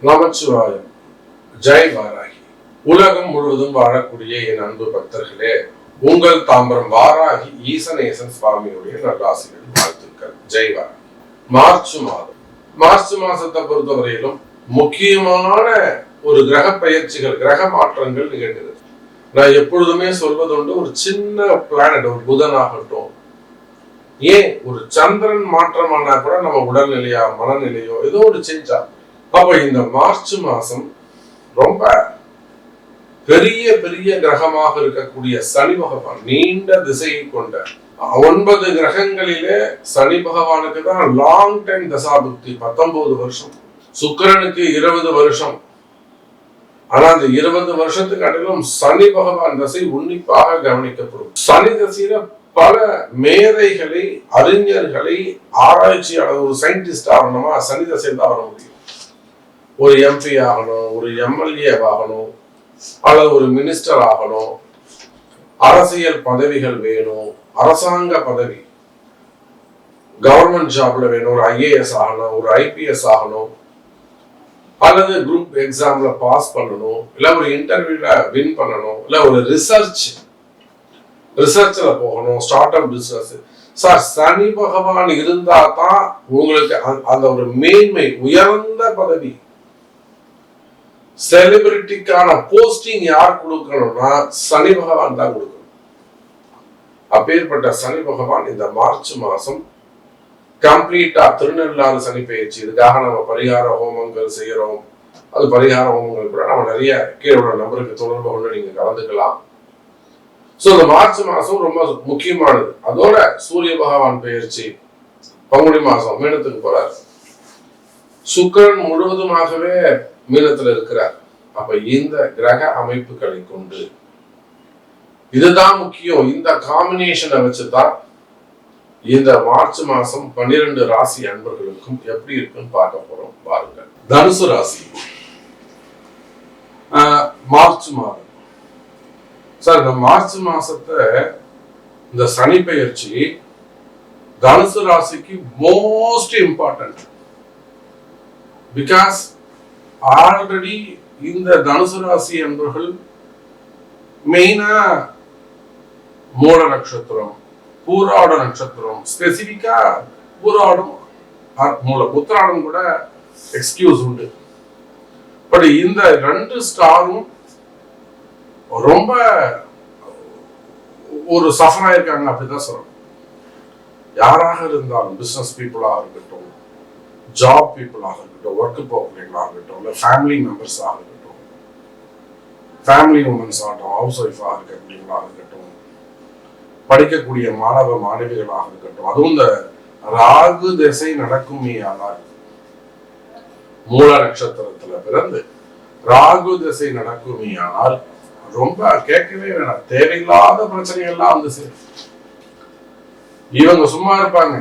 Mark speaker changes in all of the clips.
Speaker 1: நமச்சிவாயம். ஜெய் வாராகி. உலகம் முழுவதும் வாழக்கூடிய என் அன்பு பக்தர்களே, உங்கள் தாம்பரம் வாராகி ஈசனேசன் சுவாமியுடைய நல்லாசிகள் வாழ்த்துக்கள். ஜெய் வாராகி. மார்ச் மாசத்தை பொறுத்தவரையிலும் முக்கியமான ஒரு கிரக பயிற்சிகள், கிரக மாற்றங்கள் நிகழ்கிறது. நான் எப்பொழுதுமே சொல்வதுண்டு, ஒரு சின்ன பிளானட், ஒரு புதன் ஆகட்டும், ஏன் ஒரு சந்திரன் மாற்றமானா கூட நம்ம உடல்நிலையா மனநிலையோ ஏதோ ஒரு செஞ்சா. அப்ப இந்த மார்ச் மாசம் ரொம்ப பெரிய பெரிய கிரகமாக இருக்கக்கூடிய சனி பகவான், நீண்ட திசையை கொண்ட 9 கிரகங்களிலே சனி பகவானுக்கு தான் லாங் டைம் தசாபுக்தி, 19 வருஷம். சுக்கிரனுக்கு 20 வருஷம். ஆனா அந்த 20 வருஷத்துக்கு அடிலும் சனி பகவான் தசை உன்னிப்பாக கவனிக்கப்படும். சனி தசையில பல மேதைகளை, அறிஞர்களை, ஆராய்ச்சியாளர், ஒரு சயின்டிஸ்ட் ஆகணுமா சனி தசையில் தான் வர முடியும். ஒரு எம்பி ஆகணும், ஒரு எம்எல்ஏ ஆகணும், அல்லது ஒரு மினிஸ்டர் ஆகணும், அரசியல் பதவிகள் வேணும், அரசாங்க பதவி, கவர்மெண்ட் ஜாப்ல வேணும், ஒரு ஐஏஎஸ் ஆகணும், ஒரு ஐபிஎஸ் ஆகணும், அல்லது குரூப் எக்ஸாம்ல பாஸ் பண்ணணும், இல்ல ஒரு இன்டர்வியூல வின் பண்ணணும், இல்ல ஒரு ரிசர்ச்ல போகணும், ஸ்டார்ட் அப் பிசினஸ். சார், சனி பகவான் இருந்தா தான் உங்களுக்கு அந்த ஒரு மேன்மை, உயர்ந்த பதவி, செலிபிரிட்டிக்கான போஸ்டிங் யார் கொடுக்கணும்னா சனி பகவான் தான் கொடுக்கணும். அப்பேற்பட்ட சனி பகவான் இந்த மார்ச் மாசம் கம்ப்ளீட்டா திருநள்ளாறு சனி பயிற்சி. இதுக்காக நம்ம பரிகார ஹோமங்கள் செய்யறோம். அது பரிகார ஹோமங்கள் கூட நம்ம நிறைய கீழே நம்பருக்கு தொடர்பு கொண்டு நீங்க கலந்துக்கலாம். சோ இந்த மார்ச் மாசம் ரொம்ப முக்கியமானது. அதோட சூரிய பகவான் பயிற்சி பங்குனி மாசம் மீனத்துக்கு போறார். சுக்கிரன் முழுவதுமாகவே மீனத்துல இருக்கிறார். அப்ப இந்த கிரக அமைப்புகளை கொண்டு, இதுதான் முக்கியம், இந்த காம்பினேஷனை வச்சுதான் இந்த மார்ச் மாசம் 12 ராசி அன்பர்களுக்கும் எப்படி இருக்குன்னு பார்க்க போறோம். பாருங்கள். தனுசு ராசி, மார்ச் மாதம். சார், இந்த மார்ச் மாசத்தை இந்த சனி பெயர்ச்சி தனுசு ராசிக்கு மோஸ்ட் இம்பார்ட்டன்ட். பிகாஸ் ஆல்ரெடி இந்த தனுசு ராசி என்பவர்கள் மெயினா மூல நட்சத்திரம், பூராட நட்சத்திரம், ஸ்பெசிபிக்கா பூராடம், உத்திராடம் கூட எக்ஸ்கியூஸ் உண்டு. பட் இந்த 2 ஸ்டாரும் ரொம்ப ஒரு சஃபர் ஆயிருக்காங்க அப்படிதான் சொல்லணும். யாராக இருந்தாலும், பிசினஸ் பீப்புளாக இருக்கட்டும், ஜாப் பீப்புளாக இருக்கட்டும், ஒர்க் போகிறவங்களாக இருக்கட்டும், இல்லை ஃபேமிலி மெம்பர்ஸாக இருக்கட்டும், ஃபேமிலி உமன்ஸ் ஆகட்டும், ஹவுஸ் ஒய்ஃபாக இருக்கக்கூடியவங்களாக இருக்கட்டும், படிக்கக்கூடிய மாணவ மாணவிகளாக இருக்கட்டும், அதுவும் இந்த ராகு திசை நடக்குமே ஆனால், மூல நட்சத்திரத்துல பிறந்து ராகு திசை நடக்குமே ஆனால் ரொம்ப கேட்கவே வேணாம், தேவையில்லாத பிரச்சனைகள்லாம் வந்து சேரும். இவங்க சும்மா இருப்பாங்க,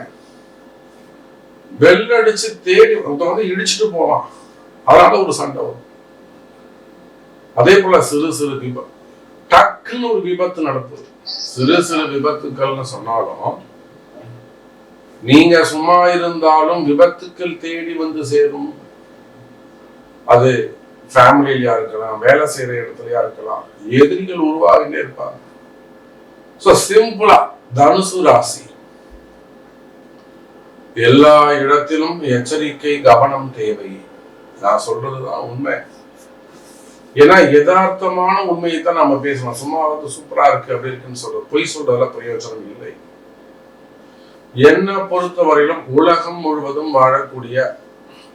Speaker 1: பெல் அடிச்சு தேடி வந்து இடிச்சுட்டு போவான், அதனால ஒரு சண்டை வரும். அதே போல சிறு சிறு விபத்து, டக்குன்னு ஒரு விபத்து நடக்குது. சிறு சிறு விபத்துக்கள்னு சொன்னாலும், நீங்க சும்மா இருந்தாலும் விபத்துக்கள் தேடி வந்து சேரும். அது ஃபேமிலியா இருக்கலாம், வேலை செய்யற இடத்துலயா இருக்கலாம், எதிரிகள் உருவாகிட்டே இருப்பாங்க. சோ சிம்பிளா தனுசு ராசி, எல்லா இடத்திலும் எச்சரிக்கை, கவனம் தேவை. நான் சொல்றதுதான் உண்மை. ஏன்னா யதார்த்தமான உண்மையை தான் நம்ம பேசணும். சும்மா வந்து சூப்பரா இருக்கு அப்படி இருக்குன்னு சொல்றது, பொய் சொல்றதுல பிரயோஜனம் இல்லை. என்னை பொறுத்தவரையிலும் உலகம் முழுவதும் வாழக்கூடிய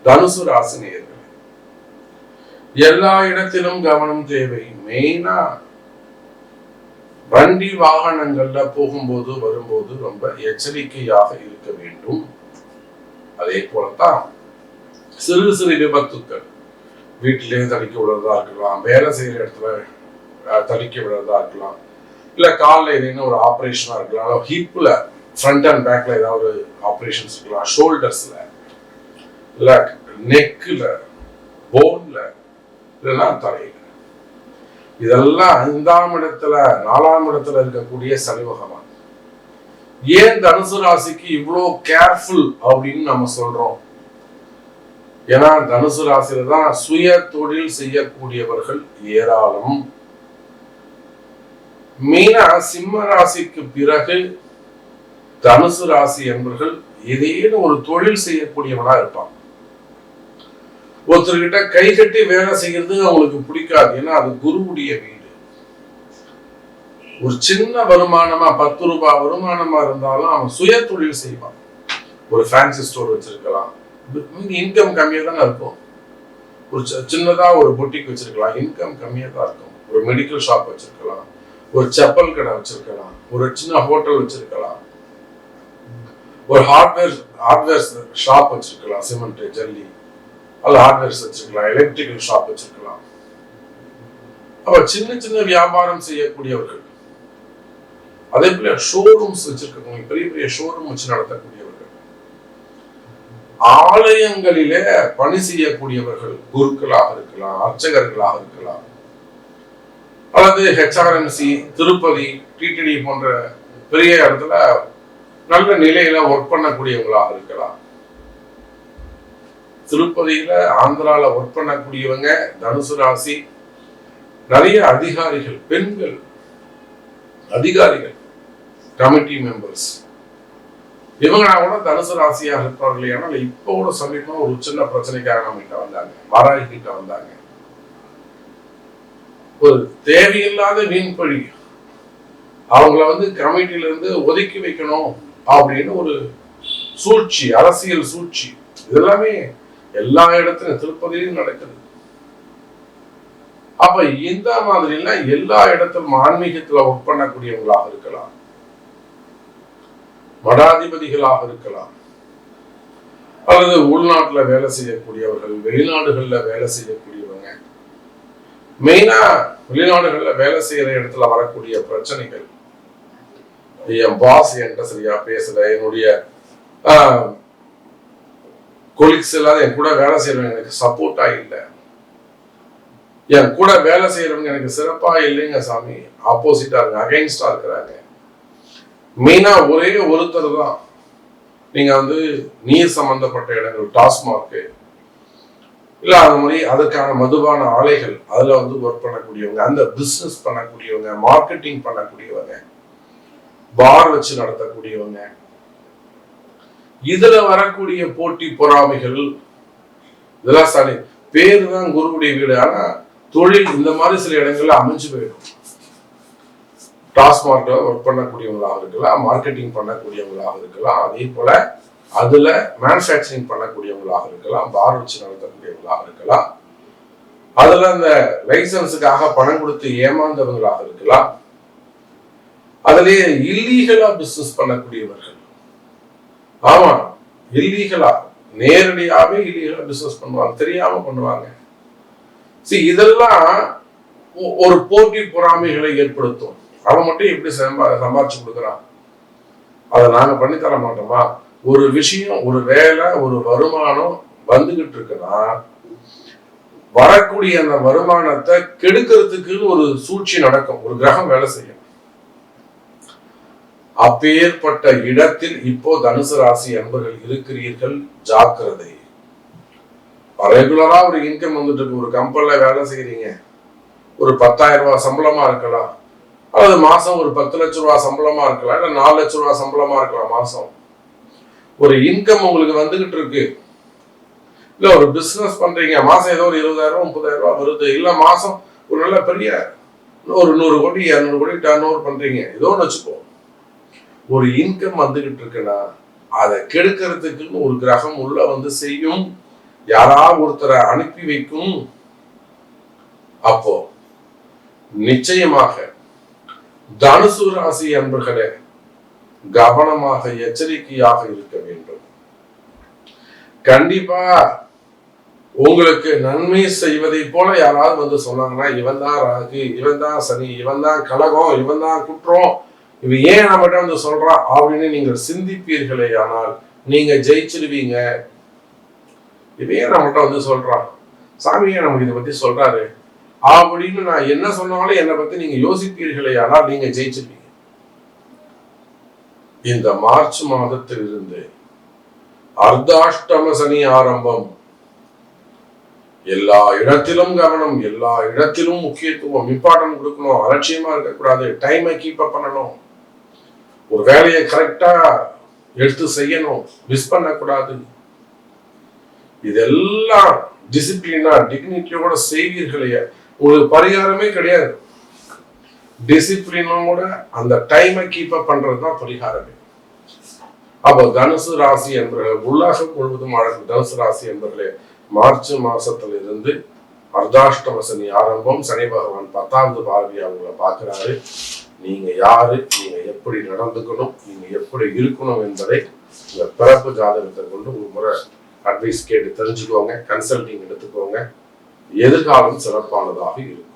Speaker 1: தனுசு ராசி நேயர்கள், எல்லா இடத்திலும் கவனம் தேவை. மெயினா வண்டி வாகனங்கள்ல போகும்போது வரும்போது ரொம்ப எச்சரிக்கையாக இருக்க வேண்டும். அதே போலத்தான் சிறு சிறு விபத்துக்கள், வீட்டிலே தடுக்கி விடுறதா இருக்கலாம், வேலை செய்யற இடத்துல தடுக்கி விடுறதா இருக்கலாம், இல்ல காலில் ஏதேனும் ஒரு ஆப்ரேஷனா இருக்கலாம், ஹிப்ல ஃப்ரண்ட் அண்ட் பேக்ல ஏதாவது ஒரு ஆப்ரேஷன்ஸ் இருக்கலாம், ஷோல்டர்ஸ்ல, இல்ல நெக்ல, போன்ல, இல்லைன்னா தலையில. இதெல்லாம் 5ஆம் இடத்துல 4ஆம் இடத்துல இருக்கக்கூடிய சனி பகவான். ஏன் தனுசு ராசிக்கு இவ்வளோ கேர்ஃபுல் அப்படின்னு நம்ம சொல்றோம்? ஏன்னா தனுசு ராசியில தான் சுய தொழில் செய்யக்கூடியவர்கள் ஏராளம். மீனா சிம்ம ராசிக்கு பிறகு தனுசு ராசி என்பவர்கள் ஏதேனும் ஒரு தொழில் செய்யக்கூடியவனா இருப்பான். ஒருத்தர்கிட்ட கை கட்டி வேலை செய்யறது அவங்களுக்கு பிடிக்காது. ஏன்னா அது குருவுடைய வீடு. ஒரு சின்ன வருமானமா 10 ரூபாய் வருமானமா இருந்தாலும் அவன் சுய தொழில் செய்வான். ஒரு ஃபேன்சி ஸ்டோர் வச்சிருக்கலாம், இன்கம் கம்மியா தானே இருக்கும். ஒரு சின்னதா ஒரு பொட்டிக் வச்சிருக்கலாம், இன்கம் கம்மியா தான் இருக்கும். ஒரு மெடிக்கல் ஷாப் வச்சிருக்கலாம், ஒரு செப்பல் கடை வச்சிருக்கலாம், ஒரு சின்ன ஹோட்டல் வச்சிருக்கலாம், ஒரு ஹார்ட்வேர் ஷாப் வச்சிருக்கலாம், சிமெண்ட் ஜல்லி அல்ல ஹார்ட்வேர்ஸ் வச்சிருக்கலாம், எலக்ட்ரிக்கல் ஷாப் வச்சிருக்கலாம். அப்ப சின்ன சின்ன வியாபாரம் செய்யக்கூடியவர்கள், அதே போல ஷோரூம்ஸ் வச்சிருக்கவங்க, பெரிய பெரிய ஷோரூம் வச்சு நடத்தக்கூடியவர்கள், ஆலயங்களிலே பணி செய்யக்கூடியவர்கள், குருக்களாக இருக்கலாம், அர்ச்சகர்களாக இருக்கலாம், அல்லது ஹெச்ஆர்எம்சி, திருப்பதி, டிடிடி போன்ற பெரிய இடத்துல நல்ல நிலையில ஒர்க் பண்ணக்கூடியவங்களாக இருக்கலாம். திருப்பதியில ஆந்திரால ஒர்க் பண்ணக்கூடியவங்க தனுசு ராசி. நிறைய அதிகாரிகள், பெண்கள் அதிகாரிகள், கமிட்டி மெம்பர்ஸ், இவங்க கூட தனுசு ராசியாக இருப்பார்கள். ஆனால் இப்போ கூட சமீபமா ஒரு சின்ன பிரச்சனைக்காக நம்ம கிட்ட வந்தாங்க, வாராகி கிட்ட வந்தாங்க. ஒரு தேவையில்லாத வீண் பழி, அவங்கள கமிட்டியில இருந்து ஒதுக்கி வைக்கணும் அப்படின்னு ஒரு சூழ்ச்சி, அரசியல் சூழ்ச்சி, இதெல்லாமே எல்லா இடத்துலயும் திருப்பதியிலும் நடக்குது. அப்ப இந்த மாதிரி எல்லா இடத்திலும் ஆன்மீகத்துல ஒர்க் பண்ணக்கூடியவங்களாக இருக்கலாம், மடாதிபதிகளாக இருக்கலாம், அல்லது உள்நாட்டுல வேலை செய்யக்கூடியவர்கள், வெளிநாடுகள்ல வேலை செய்யக்கூடியவங்க. மெயினா வெளிநாடுகள்ல வேலை செய்யற இடத்துல வரக்கூடிய பிரச்சனைகள், என் பாஸ் என்கிட்ட சரியா பேசல, என்னுடைய கொலீக்ஸ் எல்லாம் என் கூட வேலை செய்யறவங்க எனக்கு சப்போர்ட்டா இல்லை, என் கூட வேலை செய்யறவங்க எனக்கு சிறப்பா இல்லைங்க சாமி, ஆப்போசிட்டா இருங்க, அகைன்ஸ்டா இருக்கிறாங்க. மெயினா ஒரே ஒருத்தர் தான். நீங்க நீர் சம்பந்தப்பட்ட இடங்கள், டாஸ்மார்க் இல்ல அது மாதிரி அதற்கான மதுபான ஆலைகள், அதுல ஒர்க் பண்ணக்கூடியவங்க, அந்த பிசினஸ் பண்ணக்கூடியவங்க, மார்க்கெட்டிங் பண்ணக்கூடியவங்க, பார் வச்சு நடத்தக்கூடியவங்க, இதுல வரக்கூடிய போட்டி பொறாமைகள், இதெல்லாம் சரி பேரு தான் குருவுடைய வீடு. ஆனா தொழில் இந்த மாதிரி சில இடங்கள்ல அமைஞ்சு போயிடும். டாஸ்மார்க்ல ஒர்க் பண்ணக்கூடியவங்களாக இருக்கலாம், மார்க்கெட்டிங் பண்ணக்கூடியவங்களாக இருக்கலாம், அதே போல அதுல மேனுஃபேக்சரிங் பண்ணக்கூடியவங்களாக இருக்கலாம், பார் வச்சு நடத்தக்கூடியவங்களாக இருக்கலாம், அதுல அந்த லைசன்ஸுக்காக பணம் கொடுத்து ஏமாந்தவங்களாக இருக்கலாம், அதுலயே இல்லீகலா பிசினஸ் பண்ணக்கூடியவர்கள். ஆமா, இல்லீகலா நேரடியாவே இல்லீகலா பிசினஸ் பண்ணுவாங்க, தெரியாம பண்ணுவாங்க. இதெல்லாம் ஒரு போட்டி பொறாமைகளை ஏற்படுத்தும். அவன் மட்டும் எப்படி சம்பாதிச்சு கொடுக்குறான், அதை நாங்க பண்ணி தர மாட்டோமா? ஒரு விஷயம், ஒரு வேலை, ஒரு வருமானம் வந்துகிட்டு இருக்குன்னா வரக்கூடிய அந்த வருமானத்தை கெடுக்கிறதுக்கு ஒரு சூழ்ச்சி நடக்கும், ஒரு கிரகம் வேலை செய்யும். அப்பேற்பட்ட இடத்தில் இப்போ தனுசு ராசி அன்பர்கள் இருக்கிறீர்கள், ஜாக்கிரதை. ரெகுலரா ஒரு இன்கம் வந்துட்டு இருக்கு, ஒரு கம்பெனில வேலை செய்யறீங்க, ஒரு 10,000 ரூபாய் சம்பளமா இருக்கலாம், அல்லது மாசம் ஒரு 10 லட்சம் ரூபாய் சம்பளமா இருக்கலாம், இல்ல 4 லட்சம் ரூபாய் சம்பளமா இருக்கலாம். மாசம் ஒரு இன்கம் உங்களுக்கு வந்துகிட்டு இருக்கு. இல்ல ஒரு பிசினஸ் பண்றீங்க, மாசம் ஏதோ ஒரு 20,000 30,000 ரூபாய் வருது, இல்ல மாசம் ஒரு நல்ல பெரிய ஒரு 100 கோடி 200 கோடி டர்ன் ஓவர் பண்றீங்க, ஏதோ ஒன்று வச்சுப்போம். ஒரு இன்கம் வந்துகிட்டு இருக்குன்னா அதை கெடுக்கிறதுக்கு ஒரு கிரகம் உள்ள செய்யும், யாராவது ஒருத்தரை அனுப்பி வைக்கும். அப்போ நிச்சயமாக தனுசு ராசி அன்பர்களே கவனமாக எச்சரிக்கையாக இருக்க வேண்டும். கண்டிப்பா உங்களுக்கு நன்மை செய்வதை போல யாராவது சொன்னாங்கன்னா, இவன் தான் ராகு, இவன் தான் சனி, இவன் தான் கலகம், இவன் தான் குற்றம், இவன் ஏன் நம்மகிட்ட சொல்றான் அப்படின்னு நீங்கள் சிந்திப்பீர்களே, ஆனால் நீங்க ஜெயிச்சிருவீங்க. இவையே நம்மகிட்ட சொல்றான், சாமியே நமக்கு இதை பத்தி சொல்றாரு அப்படின்னு நான் என்ன சொன்னாலும் என்னை பத்தி நீங்க யோசிப்பீர்களே, ஆனால் நீங்க ஜெயிச்சிருவீங்க. இந்த மார்ச் மாதத்தில் இருந்து அர்த்தாஷ்டம சனி ஆரம்பம். எல்லா இடத்திலும் கவனம், எல்லா இடத்திலும் முக்கியத்துவம், இம்பார்ட்டன்ட் கொடுக்கணும், அலட்சியமா இருக்கக்கூடாது, டைமை கீப் அப் பண்ணணும், ஒரு வேலையை கரெக்டா எடுத்து செய்யணும், மிஸ் பண்ணக்கூடாது. இதெல்லாம் டிசிப்ளினா டிக்னிட்டியோட செய்வீர்களே, உங்களுக்கு பரிகாரமே கிடையாது. டிசிப்ளினோட அந்த டைமை கீப் அப் பண்றதுதான் பரிகாரமே. அப்போ தனுசு ராசி என்பவர்களே, உலகம் முழுவதும் அழகு தனுசு ராசி என்பவர்களே, மார்ச் மாசத்துல இருந்து அர்த்தாஷ்டம சனி ஆரம்பம். சனி பகவான் 10வது பார்வையா அவங்களை பார்க்கிறாரு. நீங்க யாரு, நீங்க எப்படி நடந்துக்கணும், நீங்க எப்படி இருக்கணும் என்பதை இந்த பிறப்பு ஜாதகத்தை கொண்டு ஒரு முறை அட்வைஸ் கேட்டு தெரிஞ்சுக்கோங்க, கன்சல்டிங் எடுத்துக்கோங்க. எதிர்காலம் சிறப்பானதாக இருக்கும்.